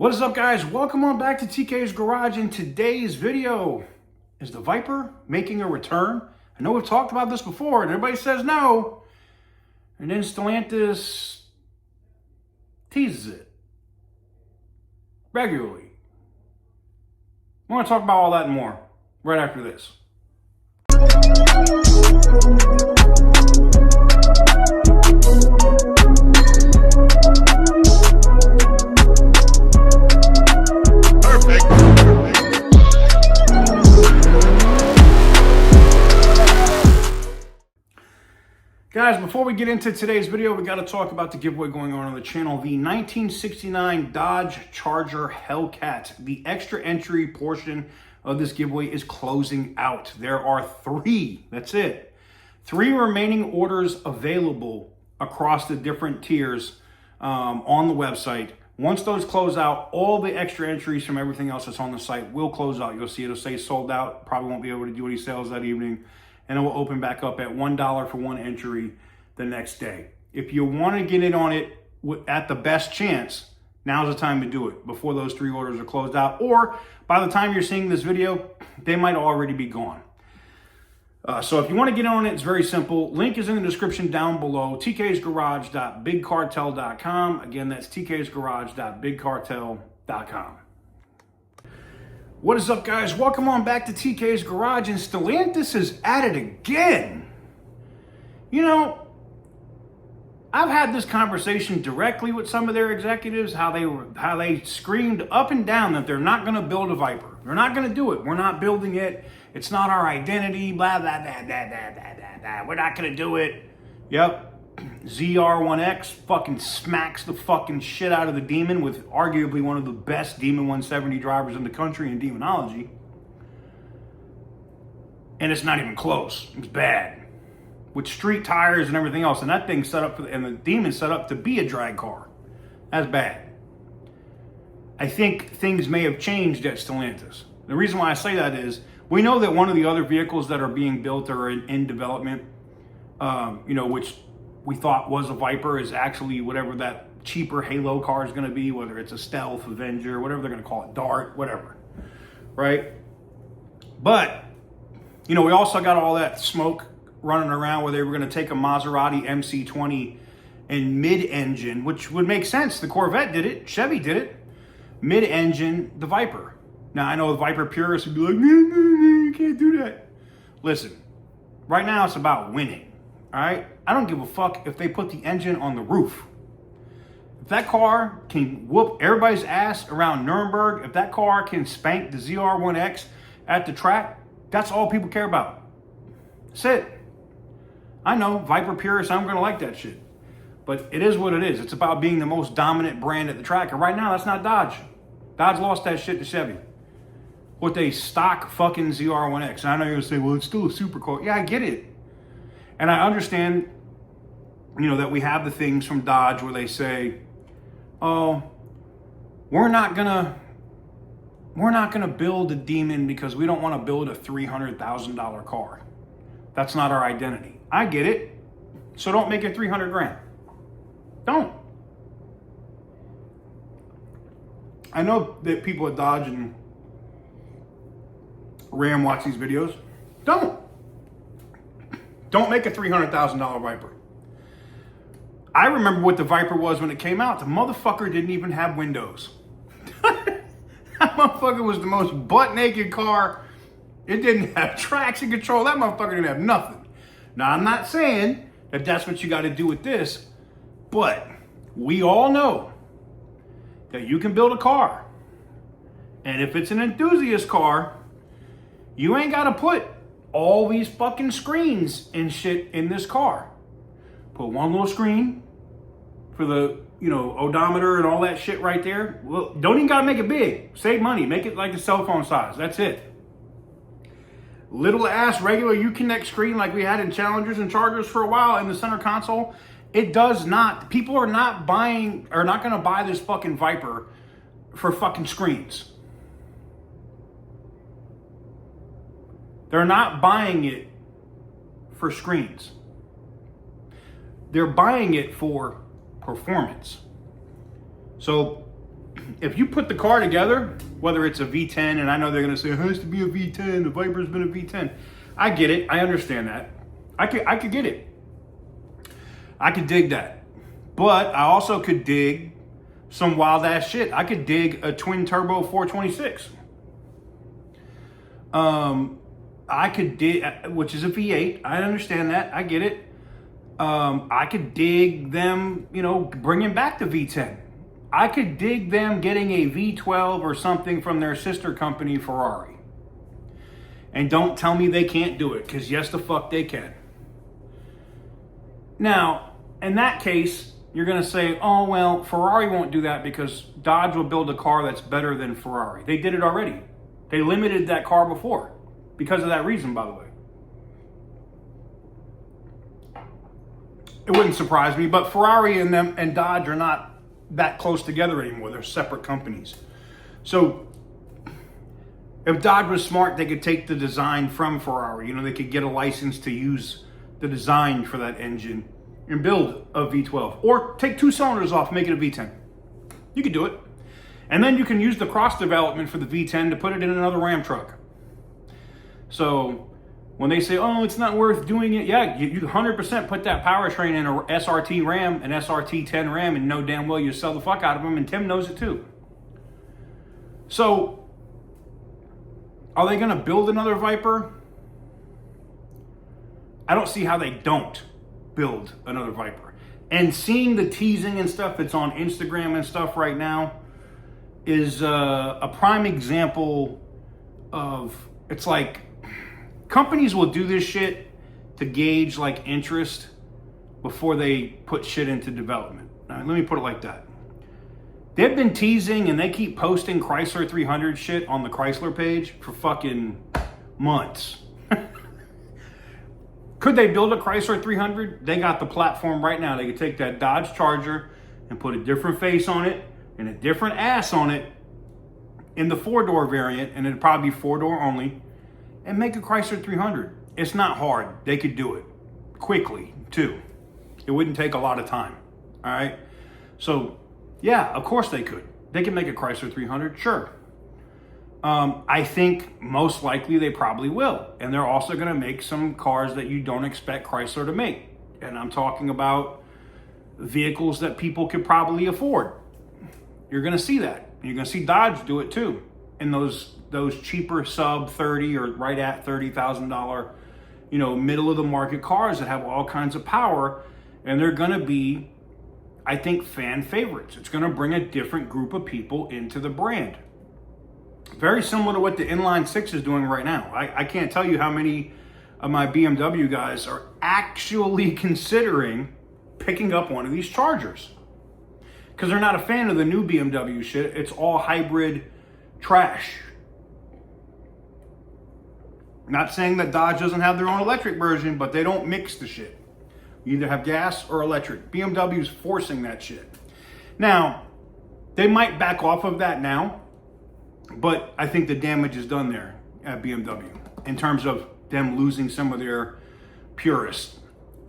What is up, guys? Welcome on back to TK's Garage. In today's video, is the Viper making a return? I know we've talked about this before and everybody says no. And then Stellantis teases it regularly. I want to talk about all that and more right after this. Guys, before we get into today's video, we got to talk about the giveaway going on the channel. The 1969 Dodge Charger Hellcat. The extra entry portion of this giveaway is closing out. There are three, that's it. 3 remaining orders available across the different tiers on the website. Once those close out, all the extra entries from everything else that's on the site will close out. You'll see it'll say sold out. Probably won't be able to do any sales that evening. And it will open back up at $1 for one entry the next day. If you want to get in on it at the best chance, now's the time to do it before those 3 orders are closed out. Or by the time you're seeing this video, they might already be gone. So if you want to get in on it, it's very simple. Link is in the description down below. tksgarage.bigcartel.com. Again, that's tksgarage.bigcartel.com. What is up, guys? Welcome on back to TK's Garage, and Stellantis is at it again. You know, I've had this conversation directly with some of their executives, how they screamed up and down that they're not going to build a Viper. They're not going to do it. We're not building it. It's not our identity. Blah blah blah blah blah blah blah blah. We're not going to do it. Yep. Z1X fucking smacks the fucking shit out of the Demon with arguably one of the best Demon 170 drivers in the country in demonology. And it's not even close. It's bad. With street tires and everything else. And that thing's set up and the Demon's set up to be a drag car. That's bad. I think things may have changed at Stellantis. The reason why I say that is we know that one of the other vehicles that are being built or in development, which we thought was a Viper, is actually whatever that cheaper Halo car is going to be, whether it's a Stealth, Avenger, whatever they're going to call it, Dart, whatever, right? But, we also got all that smoke running around where they were going to take a Maserati MC20 and mid-engine, which would make sense. The Corvette did it. Chevy did it. Mid-engine, the Viper. Now, I know the Viper purists would be like, no, you can't do that. Listen, right now it's about winning. All right, I don't give a fuck if they put the engine on the roof. If that car can whoop everybody's ass around Nuremberg, if that car can spank the ZR1X at the track, that's all people care about. That's it. I know, Viper purists, I'm going to like that shit. But it is what it is. It's about being the most dominant brand at the track. And right now, that's not Dodge. Dodge lost that shit to Chevy with a stock fucking ZR1X. And I know you're going to say, well, it's still a supercar. Yeah, I get it. And I understand, that we have the things from Dodge where they say, oh, we're not gonna build a Demon because we don't want to build a $300,000 car. That's not our identity. I get it. So don't make it 300 grand. Don't. I know that people at Dodge and Ram watch these videos. Don't make a $300,000 Viper. I remember what the Viper was when it came out. The motherfucker didn't even have windows. That motherfucker was the most butt-naked car. It didn't have traction control. That motherfucker didn't have nothing. Now, I'm not saying that that's what you got to do with this, but we all know that you can build a car. And if it's an enthusiast car, you ain't got to put all these fucking screens and shit in this car. Put one little screen for the, odometer and all that shit right there. Well, don't even gotta make it big. Save money. Make it like a cell phone size. That's it. Little ass regular Uconnect screen like we had in Challengers and Chargers for a while in the center console. It does not. People are not gonna buy this fucking Viper for fucking screens. They're not buying it for screens. They're buying it for performance. So if you put the car together, whether it's a V10, and I know they're going to say it has to be a V10, the Viper's been a V10. I get it. I understand that. I could get it. I could dig that. But I also could dig some wild ass shit. I could dig a twin turbo 426. I could dig, which is a V8. I understand that. I get it. I could dig them, bringing back the V10. I could dig them getting a V12 or something from their sister company, Ferrari. And don't tell me they can't do it, because yes, the fuck they can. Now, in that case, you're going to say, oh, well, Ferrari won't do that because Dodge will build a car that's better than Ferrari. They did it already. They limited that car before because of that reason, by the way. It wouldn't surprise me, but Ferrari and Dodge are not that close together anymore. They're separate companies. So if Dodge was smart, they could take the design from Ferrari. They could get a license to use the design for that engine and build a V12. Or take 2 cylinders off, make it a V10. You could do it. And then you can use the cross development for the V10 to put it in another Ram truck. So when they say, oh, it's not worth doing it, yeah, you 100% put that powertrain in a SRT Ram, an SRT 10 Ram, and know damn well you sell the fuck out of them, and Tim knows it too. So, are they going to build another Viper? I don't see how they don't build another Viper. And seeing the teasing and stuff that's on Instagram and stuff right now is a prime example of, it's like, companies will do this shit to gauge like interest before they put shit into development. Let me put it like that. They've been teasing and they keep posting Chrysler 300 shit on the Chrysler page for fucking months. Could they build a Chrysler 300? They got the platform right now. They could take that Dodge Charger and put a different face on it and a different ass on it in the 4-door variant, and it'd probably be 4-door only, and make a Chrysler 300. It's not hard. They could do it quickly, too. It wouldn't take a lot of time, all right? So, yeah, of course they could. They can make a Chrysler 300, sure. I think most likely they probably will. And they're also going to make some cars that you don't expect Chrysler to make. And I'm talking about vehicles that people could probably afford. You're going to see that. You're going to see Dodge do it, too. In those cheaper sub 30 or right at $30,000, middle of the market cars that have all kinds of power, and they're going to be, I think, fan favorites. It's going to bring a different group of people into the brand. Very similar to what the inline 6 is doing right now. I can't tell you how many of my BMW guys are actually considering picking up one of these Chargers, because they're not a fan of the new BMW shit. It's all hybrid trash. Not saying that Dodge doesn't have their own electric version, but they don't mix the shit. You either have gas or electric. BMW's forcing that shit. Now, they might back off of that now, but I think the damage is done there at BMW in terms of them losing some of their purists.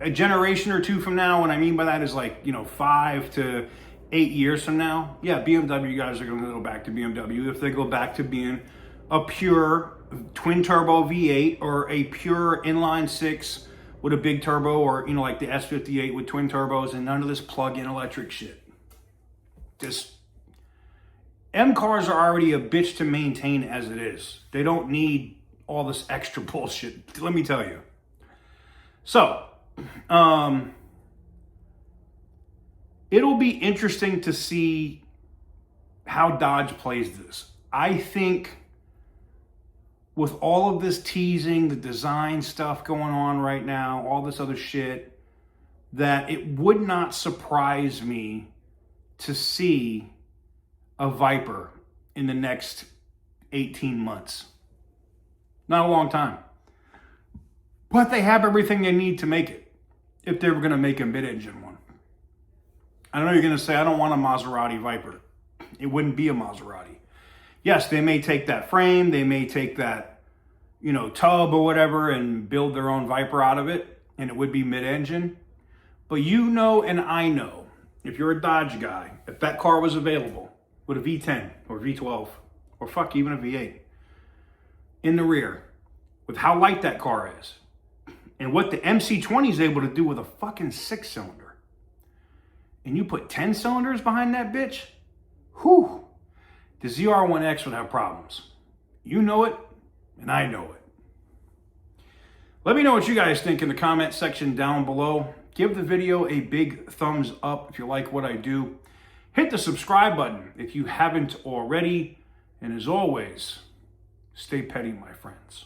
A generation or two from now, what I mean by that is 5 to 8 years from now, yeah, BMW guys are going to go back to BMW if they go back to being a pure twin turbo V8 or a pure inline 6 with a big turbo, or like the S58 with twin turbos and none of this plug-in electric shit. M cars are already a bitch to maintain as it is. They don't need all this extra bullshit, let me tell you. So, it'll be interesting to see how Dodge plays this. I think with all of this teasing, the design stuff going on right now, all this other shit, that it would not surprise me to see a Viper in the next 18 months. Not a long time. But they have everything they need to make it, if they were going to make a mid-engine one. I know you're going to say, I don't want a Maserati Viper. It wouldn't be a Maserati. Yes, they may take that frame, they may take that, tub or whatever and build their own Viper out of it, and it would be mid-engine. But and I know, if you're a Dodge guy, if that car was available, with a V10 or V12 or fuck, even a V8 in the rear with how light that car is and what the MC20 is able to do with a fucking 6-cylinder, and you put 10 cylinders behind that bitch, whew, the ZR1X would have problems. You know it, and I know it. Let me know what you guys think in the comment section down below. Give the video a big thumbs up if you like what I do. Hit the subscribe button if you haven't already. And as always, stay petty, my friends.